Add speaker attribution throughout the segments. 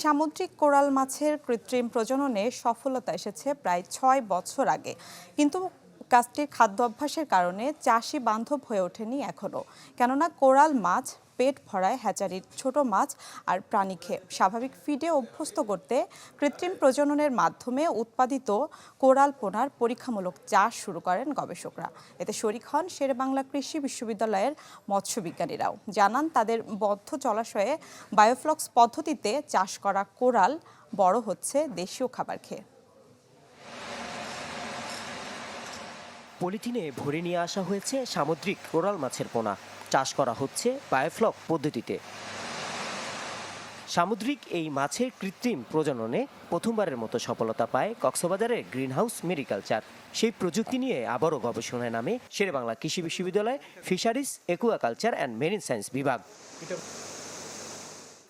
Speaker 1: সামুদ্রিক কোরাল মাছের কৃত্রিম প্রজননে সফলতা এসেছে প্রায় ৬ বছর আগে, কিন্তু কাজটির খাদ্য অভ্যাসের কারণে চাষি বান্ধব হয়ে ওঠেনি এখনো। কেননা কোরাল মাছ পেট ভরায় হ্যাচারির ছোট মাছ আর প্রাণী খেয়ে স্বাভাবিক ফিডে অভ্যস্ত করতে কৃত্রিম প্রজননের মাধ্যমে উৎপাদিত কোরাল পোনার পরীক্ষামূলক চাষ শুরু করেন গবেষকরা। এতে শরিক হন শেরেবাংলা কৃষি বিশ্ববিদ্যালয়ের মৎস্যবিজ্ঞানীরাও। জানান, তাদের বদ্ধ জলাশয়ে বায়োফ্লক্স পদ্ধতিতে চাষ করা কোরাল বড় হচ্ছে দেশীয় খাবার খেয়ে।
Speaker 2: পলিথিনে ভরে নিয়ে আসা হয়েছে সামুদ্রিক কোরাল মাছের পোনা। চাষ করা হচ্ছে বায়োফ্লক পদ্ধতিতে। সামুদ্রিক এই মাছের কৃত্রিম প্রজননে প্রথমবারের মতো সফলতা পায় কক্সবাজারের গ্রিনহাউস মেরিকালচার। সেই প্রযুক্তি নিয়ে আবারও গবেষণায় নামে শেরেবাংলা কৃষি বিশ্ববিদ্যালয় fisheries, aquaculture and marine science বিভাগ।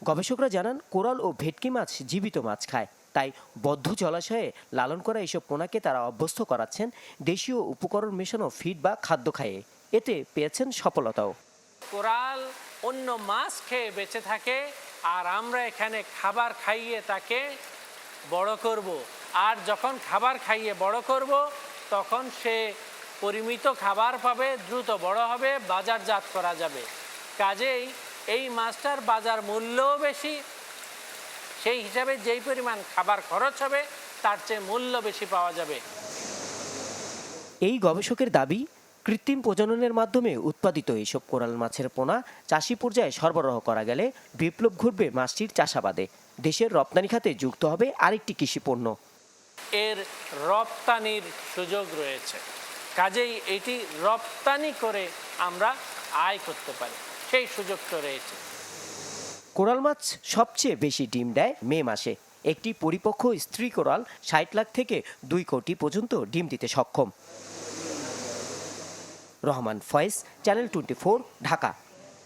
Speaker 2: গবেষকরা জানান, কোরাল ও ভেটকি মাছ জীবিত মাছ খায়, তাই বদ্ধ জলাশয়ে লালন করা এসব পোনাকে তারা অভ্যস্ত করাচ্ছেন দেশীয় উপকরণ মেশানো ফিড বা খাদ্য খাইয়ে। এতে পেয়েছেন সফলতাও।
Speaker 3: কোরাল অন্য মাছ খেয়ে বেঁচে থাকে, আর আমরা এখানে খাবার খাইয়ে তাকে বড় করব। আর যখন খাবার খাইয়ে বড় করব, তখন সে পরিমিত খাবার পাবে, দ্রুত বড় হবে, বাজারজাত করা যাবে। কাজেই এই মাছটার বাজার মূল্যও বেশি, সেই হিসাবে যেই পরিমাণ খাবার খরচ হবে তার চেয়ে মূল্য বেশি পাওয়া যাবে।
Speaker 2: এই গবেষকের দাবি, কৃত্রিম প্রজননের মাধ্যমে উৎপাদিত এইসব কোরাল মাছের পোনা চাষি পর্যায়ে সরবরাহ করা গেলে বিপ্লব ঘটবে মাছটির চাষাবাদে। দেশের রপ্তানি খাতে যুক্ত হবে আরেকটি কৃষি পণ্য।
Speaker 3: এর রপ্তানির সুযোগ রয়েছে, কাজেই এটি রপ্তানি করে আমরা আয় করতে পারি, সেই সুযোগটা রয়েছে।
Speaker 2: কোরাল মাছ সবচেয়ে বেশি ডিম দেয় মে মাসে। একটি পরিপক্ক স্ত্রী কোরাল ৬০ লাখ থেকে ২ কোটি পর্যন্ত ডিম দিতে সক্ষম। রহমান ফয়েজ, চ্যানেল 24, ঢাকা।